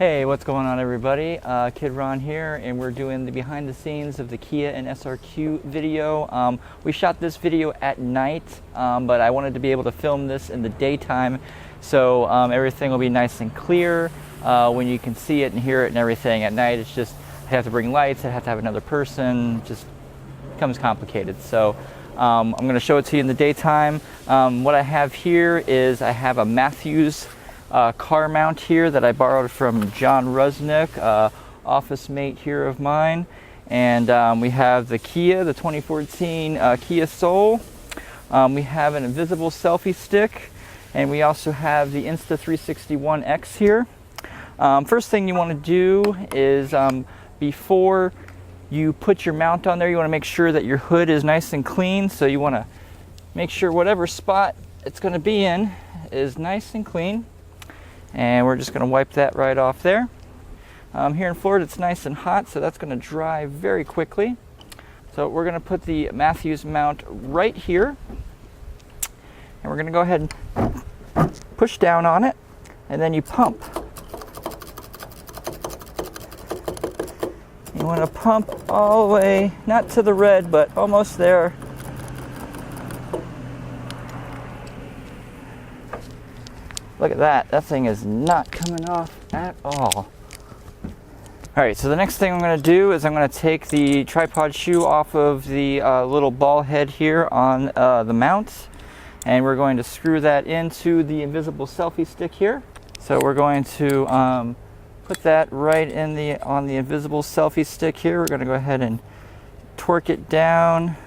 Hey, what's going on everybody? Kid Ron here, and we're doing the behind the scenes of the Kia and SRQ video. We shot this video at night, but I wanted to be able to film this in the daytime, so everything will be nice and clear when you can see it and hear it and everything. At night it's just, I have to bring lights, I have to have another person, just becomes complicated. So I'm going to show it to you in the daytime. What I have here is I have a Matthews car mount here that I borrowed from John Rusnick, office mate here of mine. And we have the Kia, the 2014 Kia Soul. We have an invisible selfie stick, and we also have the Insta360 One X here. First thing you want to do is before you put your mount on there, you want to make sure that your hood is nice and clean. So you want to make sure whatever spot it's going to be in is nice and clean. And we're just going to wipe that right off there. Here in Florida it's nice and hot, so that's going to dry very quickly. So we're going to put the Matthews mount right here, and we're going to go ahead and push down on it, and then you pump. You want to pump all the way, not to the red, but almost there. Look at that, that thing is not coming off at all. Alright, so the next thing I'm going to do is I'm going to take the tripod shoe off of the little ball head here on the mount, and we're going to screw that into the invisible selfie stick here. So we're going to put that right in on the invisible selfie stick here. We're going to go ahead and torque it down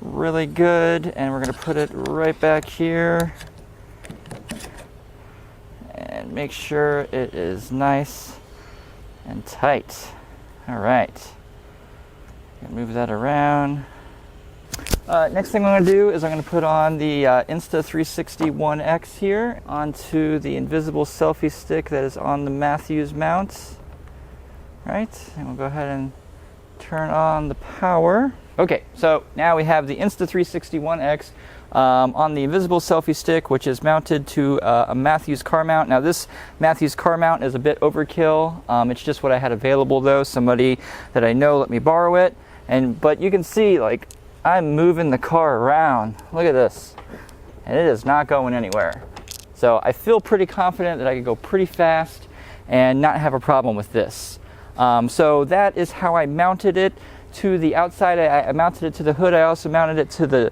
really good, and we're going to put it right back here. And make sure it is nice and tight. All right, move that around. Next thing I'm going to do is I'm going to put on the Insta360 One X here onto the invisible selfie stick that is on the Matthews mount. Right, and we'll go ahead and turn on the power. Okay, so now we have the Insta360 One X on the invisible selfie stick, which is mounted to a Matthews car mount. Now this Matthews car mount is a bit overkill. It's just what I had available though. Somebody that I know let me borrow it. But you can see, like, I'm moving the car around. Look at this. And it is not going anywhere. So I feel pretty confident that I could go pretty fast and not have a problem with this. So that is how I mounted it to the outside. I mounted it to the hood. I also mounted it to the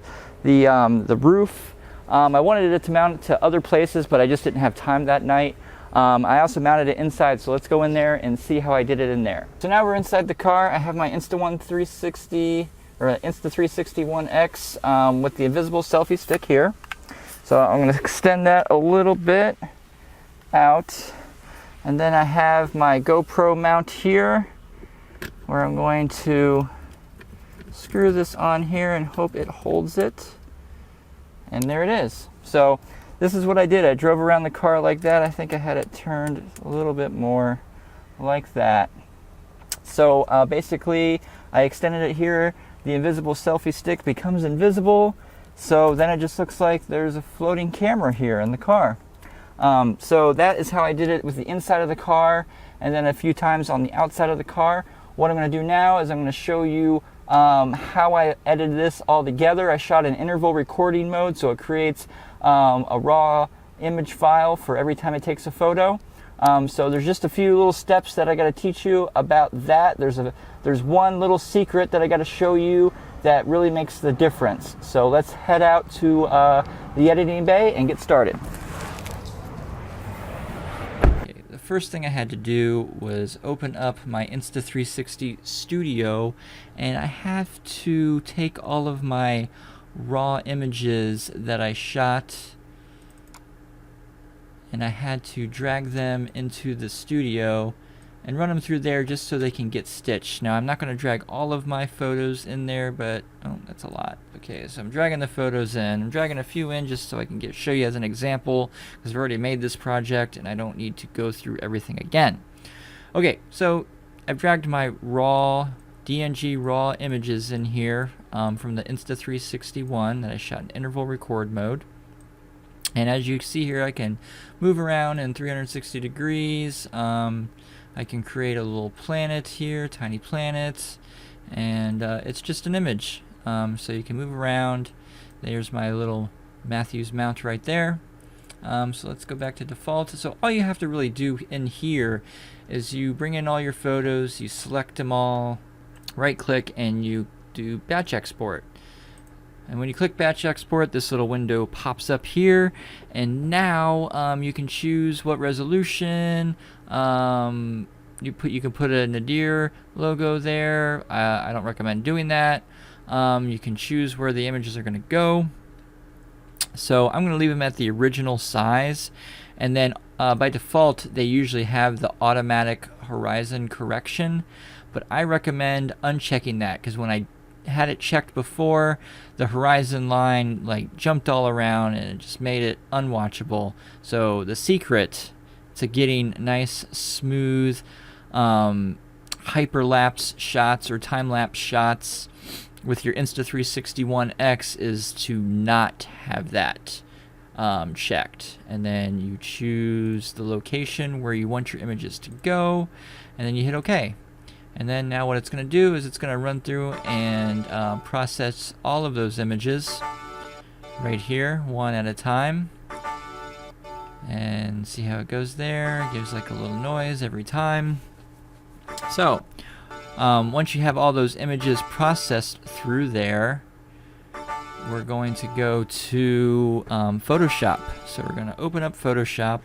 roof. I wanted it to mount it to other places, but I just didn't have time that night. I also mounted it inside, so let's go in there and see how I did it in there. So now we're inside the car. I have my Insta360 One X with the invisible selfie stick here. So I'm going to extend that a little bit out, and then I have my GoPro mount here, where I'm going to screw this on here and hope it holds it. And there it is. So this is what I did. I drove around the car like that. I think I had it turned a little bit more like that. So basically I extended it here. The invisible selfie stick becomes invisible. So then it just looks like there's a floating camera here in the car. So that is how I did it with the inside of the car, and then a few times on the outside of the car. What I'm going to do now is I'm going to show you how I edited this all together. I shot in interval recording mode, so it creates a raw image file for every time it takes a photo. So there's just a few little steps that I got to teach you about that. There's one little secret that I got to show you that really makes the difference. So let's head out to the editing bay and get started. First thing I had to do was open up my Insta360 Studio, and I have to take all of my raw images that I shot, and I had to drag them into the studio and run them through there just so they can get stitched. Now I'm not going to drag all of my photos in there, but oh, that's a lot. Okay, so I'm dragging the photos in. I'm dragging a few in just so I can show you as an example, because I've already made this project and I don't need to go through everything again. Okay, so I've dragged my raw DNG raw images in here from the Insta360 One that I shot in interval record mode. And as you see here, I can move around in 360 degrees. I can create a little planet here, tiny planet, and it's just an image. So you can move around. There's my little Matthews mount right there. So let's go back to default. So all you have to really do in here is you bring in all your photos, you select them all, right click, and you do batch export. And when you click batch export, this little window pops up here, and now you can choose what resolution. You can put a Nadir logo there. I don't recommend doing that. You can choose where the images are going to go. So I'm going to leave them at the original size, and then by default they usually have the automatic horizon correction, but I recommend unchecking that, because when I had it checked before, the horizon line like jumped all around and it just made it unwatchable. So the secret to getting nice smooth hyperlapse shots or time-lapse shots with your Insta360 One X is to not have that checked. And then you choose the location where you want your images to go, and then you hit OK. And then now what it's going to do is it's going to run through and process all of those images right here, one at a time. And see how it goes there. It gives like a little noise every time. So once you have all those images processed through there, we're going to go to Photoshop. So we're going to open up Photoshop.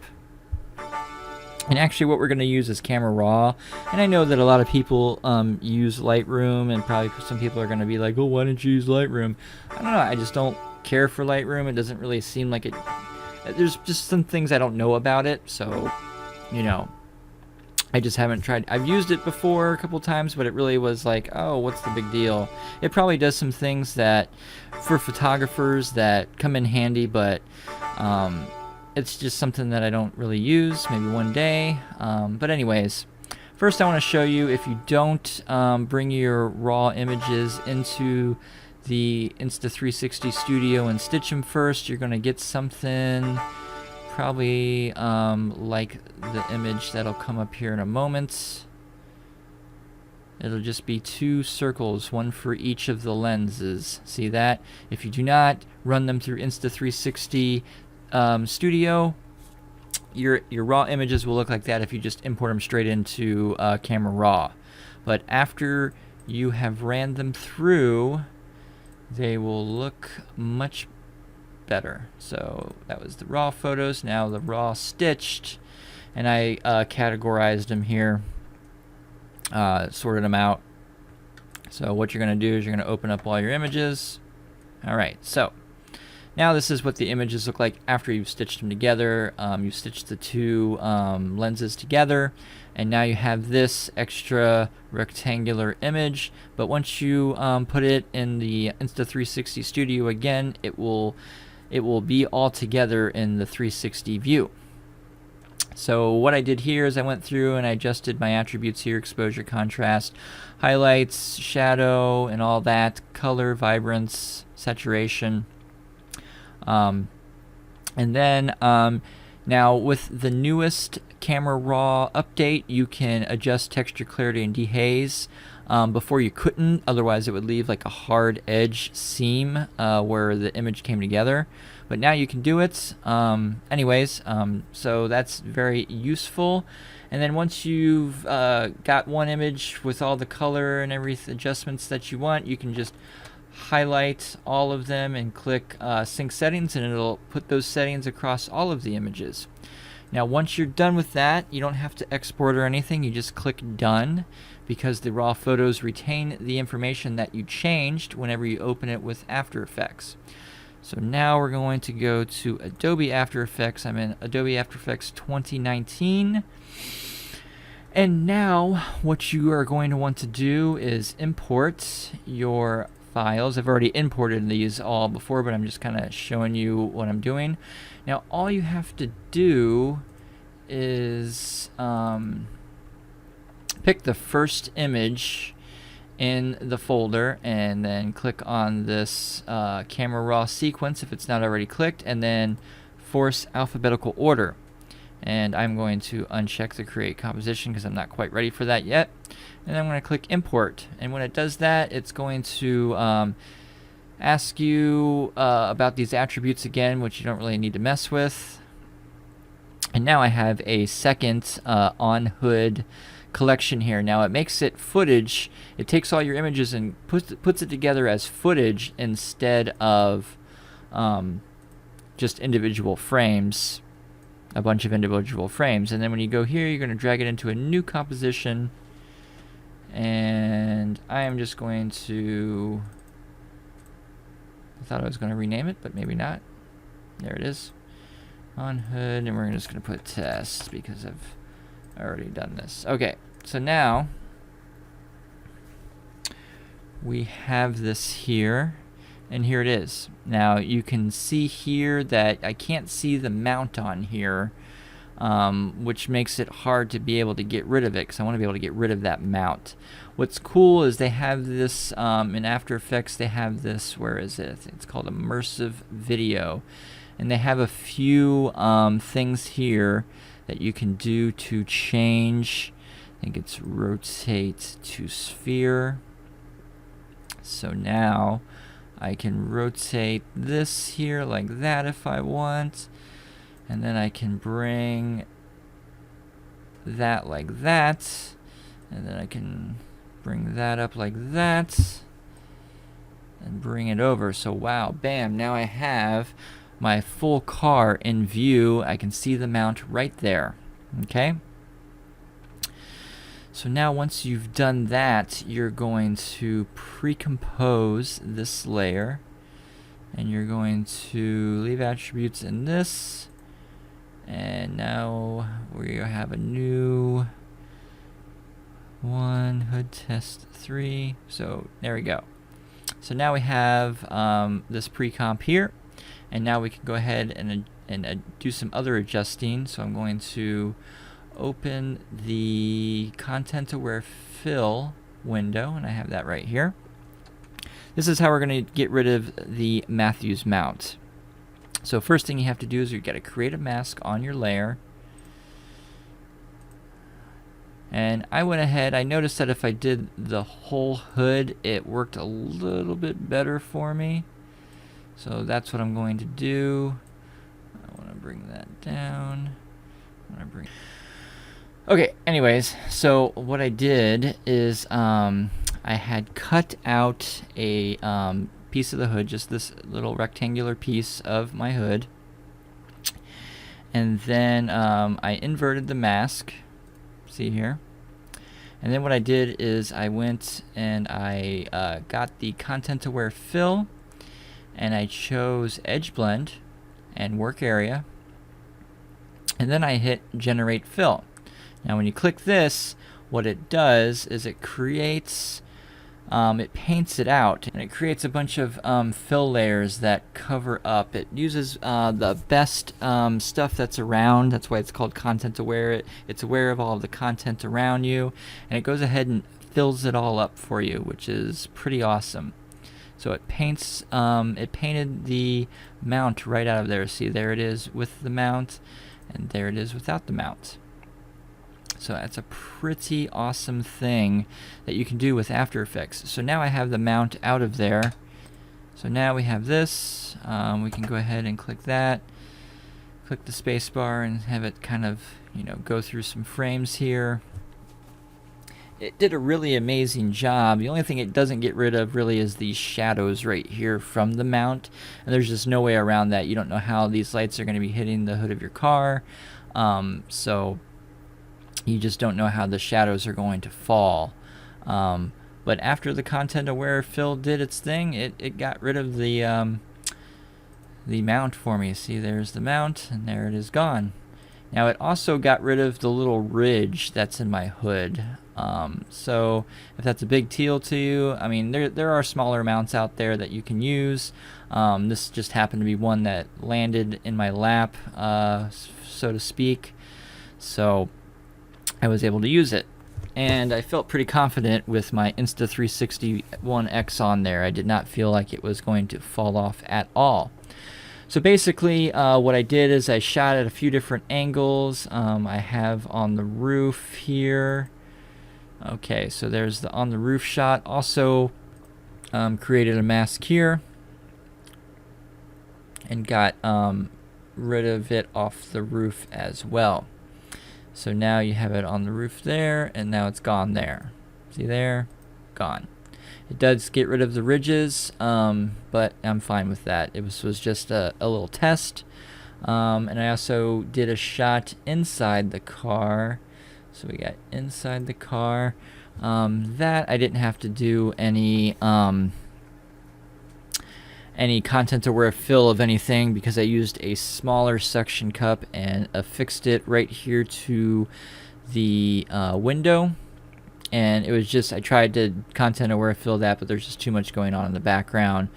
And actually what we're going to use is Camera Raw. And I know that a lot of people use Lightroom, and probably some people are going to be like, oh, why don't you use Lightroom? I don't know, I just don't care for Lightroom. It doesn't really seem like it. There's just some things I don't know about it, so, you know, I just haven't tried. I've used it before a couple times, but it really was like, oh, what's the big deal? It probably does some things that, for photographers, that come in handy, but it's just something that I don't really use, maybe one day. But anyways, first I want to show you, if you don't bring your raw images into the Insta360 Studio and stitch them first, you're going to get something probably like the image that'll come up here in a moment. It'll just be two circles, one for each of the lenses. See that? If you do not run them through Insta360 Studio, your raw images will look like that if you just import them straight into Camera Raw. But after you have ran them through, they will look much better. So that was the raw photos. Now the raw stitched, and I categorized them here, sorted them out. So what you're going to do is you're going to open up all your images. Alright, so now this is what the images look like after you've stitched them together. You stitched the two lenses together, and now you have this extra rectangular image. But once you put it in the Insta360 Studio again, it will be all together in the 360 view. So what I did here is I went through and I adjusted my attributes here: exposure, contrast, highlights, shadow, and all that, color, vibrance, saturation. And then now with the newest Camera Raw update, you can adjust texture, clarity, and dehaze. Before you couldn't, otherwise it would leave like a hard edge seam where the image came together. But now you can do it. Anyways, so that's very useful. And then once you've got one image with all the color and every adjustments that you want, you can just highlight all of them and click sync settings, and it'll put those settings across all of the images. Now once you're done with that, you don't have to export or anything. You just click done, because the raw photos retain the information that you changed whenever you open it with After Effects. So now we're going to go to Adobe After Effects. I'm in Adobe After Effects 2019. And now what you are going to want to do is import your files. I've already imported these all before, but I'm just kind of showing you what I'm doing. Now all you have to do is pick the first image in the folder, and then click on this Camera Raw sequence if it's not already clicked, and then force alphabetical order. And I'm going to uncheck the create composition because I'm not quite ready for that yet. And then I'm going to click import. And when it does that, it's going to ask you about these attributes again, which you don't really need to mess with. And now I have a second on hood collection here. Now it makes it footage. It takes all your images and puts it together as footage instead of just individual frames, a bunch of individual frames. And then when you go here, you're going to drag it into a new composition. And I am just going to, I thought I was going to rename it, but maybe not. There it is. On hood, and we're just going to put test because I've already done this. Okay, so now we have this here, and here it is. Now you can see here that I can't see the mount on here, which makes it hard to be able to get rid of it because I want to be able to get rid of that mount. What's cool is they have this in After Effects. They have this, where is it? It's called a Mersive video. And they have a few things here that you can do to change. I think it's rotate to sphere. So now I can rotate this here like that if I want. And then I can bring that like that. And then I can bring that up like that. And bring it over. So wow, bam, now I have my full car in view. I can see the mount right there. Okay? So now once you've done that, you're going to pre-compose this layer. And you're going to leave attributes in this. And now we have a new one, hood test 3. So there we go. So now we have this pre-comp here. And now we can go ahead and do some other adjusting. So I'm going to open the content aware fill window, and I have that right here. This is how we're going to get rid of the Matthews mount. So first thing you have to do is you got to create a mask on your layer. And I went ahead, I noticed that if I did the whole hood, it worked a little bit better for me. So that's what I'm going to do. I want to bring that down. Okay, anyways, so what I did is I had cut out a piece of the hood, just this little rectangular piece of my hood. And then I inverted the mask. See here. And then what I did is I went and I got the content aware fill. And I chose edge blend and work area, and then I hit generate fill. Now when you click this, what it does is it creates, it paints it out, and it creates a bunch of fill layers that cover up. It uses the best stuff that's around. That's why it's called content aware. It's aware of all of the content around you, and it goes ahead and fills it all up for you, which is pretty awesome. So it paints, it painted the mount right out of there. See, there it is with the mount, and there it is without the mount. So that's a pretty awesome thing that you can do with After Effects. So now I have the mount out of there. So now we have this. We can go ahead and click that. Click the space bar and have it kind of, go through some frames here. It did a really amazing job. The only thing it doesn't get rid of really is these shadows right here from the mount. And there's just no way around that. You don't know how these lights are going to be hitting the hood of your car. So you just don't know how the shadows are going to fall. But after the content aware fill did its thing, it got rid of the mount for me. See, there's the mount, and there it is gone. Now it also got rid of the little ridge that's in my hood. So if that's a big deal to you, I mean, there are smaller mounts out there that you can use. This just happened to be one that landed in my lap, so to speak. So I was able to use it. And I felt pretty confident with my Insta360 One X on there. I did not feel like it was going to fall off at all. So basically, what I did is I shot at a few different angles. I have on the roof here. Okay, so there's the on the roof shot. Also created a mask here and got rid of it off the roof as well. So now you have it on the roof there, and now it's gone there. See there? Gone. It does get rid of the ridges, but I'm fine with that. It was just a little test. And I also did a shot inside the car. So we got inside the car. That I didn't have to do any content aware fill of anything because I used a smaller suction cup and affixed it right here to the window. And it was just, I tried to content aware fill that, but there's just too much going on in the background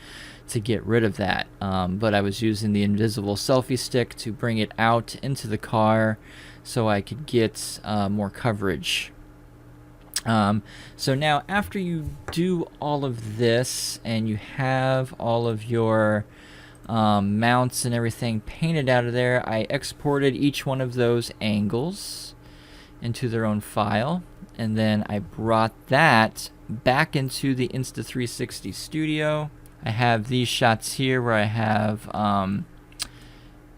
to get rid of that. But I was using the invisible selfie stick to bring it out into the car so I could get more coverage. So now after you do all of this and you have all of your mounts and everything painted out of there, I exported each one of those angles into their own file, and then I brought that back into the Insta360 Studio. I have these shots here where I have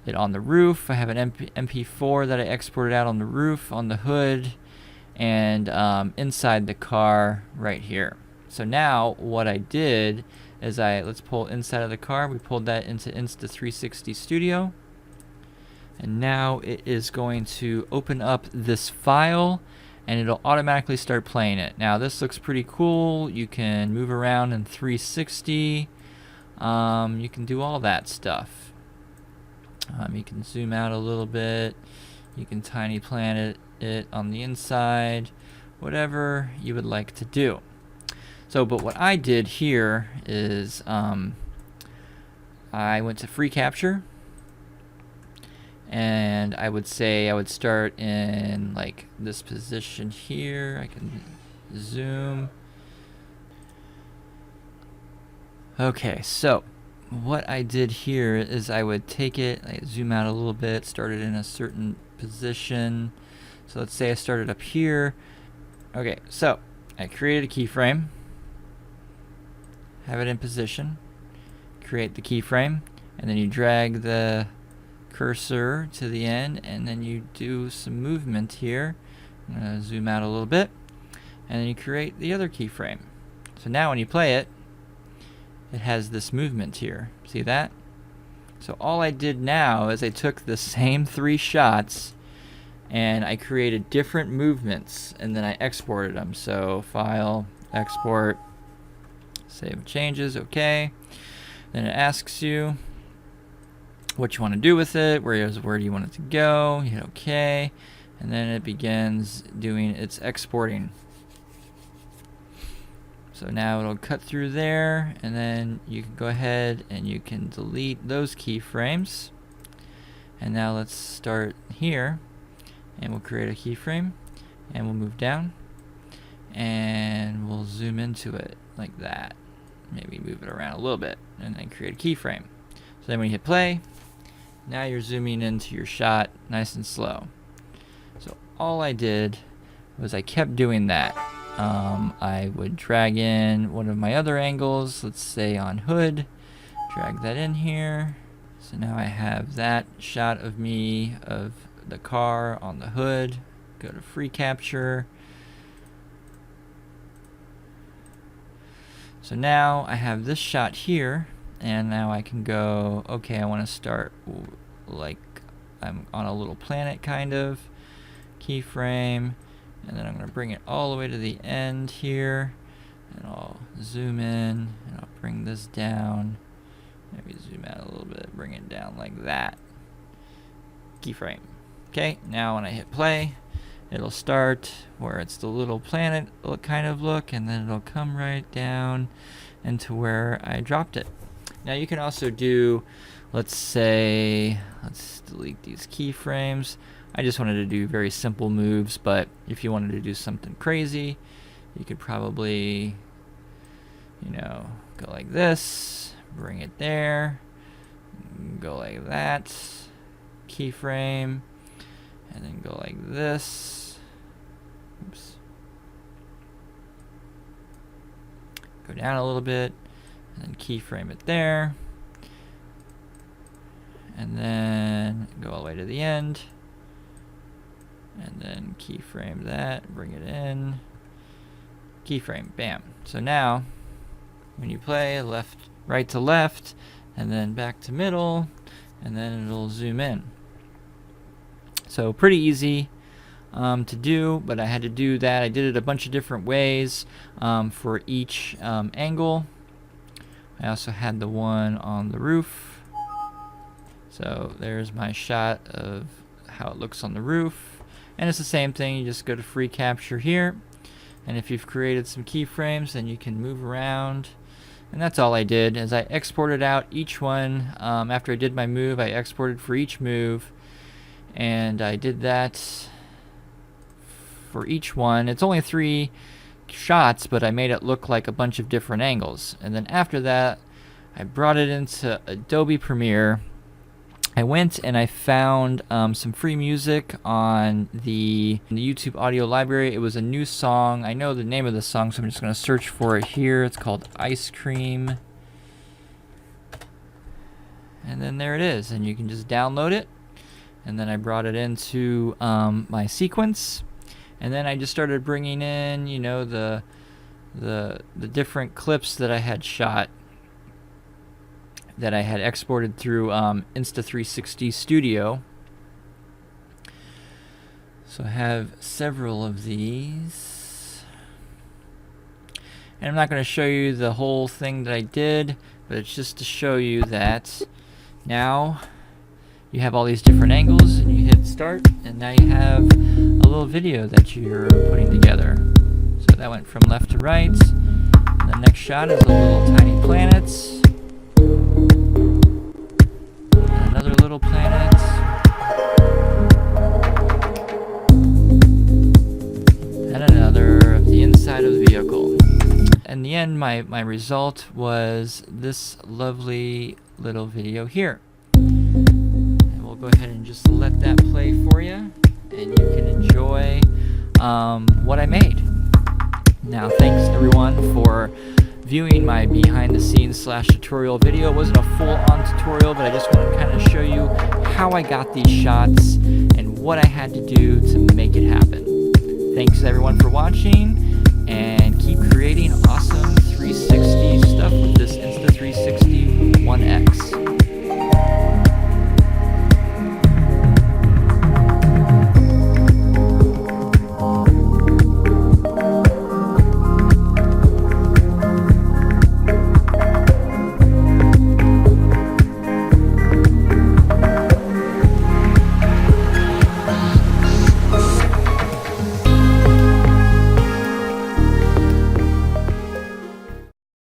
it on the roof. I have an MP4 that I exported out on the roof, on the hood, and inside the car right here. So now what I did is let's pull inside of the car. We pulled that into Insta360 Studio. And now it is going to open up this file and it'll automatically start playing it. Now this looks pretty cool. You can move around in 360. You can do all that stuff. You can zoom out a little bit. You can tiny planet it on the inside. Whatever you would like to do. So, but what I did here is I went to free capture. And I would say I would start in like this position here. I can zoom. Okay, so what I did here is I would take it, I zoom out a little bit, start it in a certain position. So let's say I started up here. Okay, so I created a keyframe, have it in position, create the keyframe, and then you drag the cursor to the end, and then you do some movement here. I'm going to zoom out a little bit, and then you create the other keyframe. So now when you play it, it has this movement here. See that? So all I did now is I took the same 3 shots and I created different movements, and then I exported them. So file, export, save changes, okay. Then it asks you what you want to do with it, where do you want it to go, you hit OK, and then it begins doing its exporting. So now it'll cut through there, and then you can go ahead and you can delete those keyframes. And now let's start here, and we'll create a keyframe, and we'll move down, and we'll zoom into it like that. Maybe move it around a little bit, and then create a keyframe. So then when you hit play, now you're zooming into your shot nice and slow. So all I did was I kept doing that. I would drag in one of my other angles, let's say on hood, drag that in here. So now I have that shot of me of the car on the hood. Go to free capture. So now I have this shot here, and now I can go, okay, I want to start like I'm on a little planet kind of, keyframe, and then I'm going to bring it all the way to the end here, and I'll zoom in, and I'll bring this down, maybe zoom out a little bit, bring it down like that, keyframe. Okay, now when I hit play, it'll start where it's the little planet kind of look, and then it'll come right down into where I dropped it. Now you can also do, let's say, let's delete these keyframes. I just wanted to do very simple moves, but if you wanted to do something crazy, you could probably, you know, go like this, bring it there, Go like that, keyframe, and then go like this. Oops. Go down a little bit, and then keyframe it there. And then go all the way to the end. And then keyframe that, bring it in. Keyframe, bam. So now, when you play left, right to left, and then back to middle, and then it'll zoom in. So pretty easy to do, but I had to do that. I did it a bunch of different ways for each angle. I also had the one on the roof. So there's my shot of how it looks on the roof. And it's the same thing, you just go to free capture here. And if you've created some keyframes, then you can move around. And that's all I did, is I exported out each one. After I did my move, I exported for each move. And I did that for each one. It's only 3 shots, but I made it look like a bunch of different angles. And then after that, I brought it into Adobe Premiere. I went and I found some free music on the YouTube audio library. It was a new song. I know the name of the song, so I'm just going to search for it here. It's called Ice Cream. And then there it is. And you can just download it. And then I brought it into my sequence. And then I just started bringing in, you know, the different clips that I had shot, that I had exported through Insta360 Studio. So I have several of these. And I'm not going to show you the whole thing that I did, but it's just to show you that now you have all these different angles, and you hit start, and now you have a little video that you're putting together. So that went from left to right. And the next shot is a little tiny planets. Another little planet. And another of the inside of the vehicle. In the end, my result was this lovely little video here. And we'll go ahead and just let that play for you, and you can enjoy what I made. Now, thanks everyone for viewing my behind the scenes / tutorial video. It wasn't a full-on tutorial, but I just wanted to kind of show you how I got these shots and what I had to do to make it happen. Thanks everyone for watching,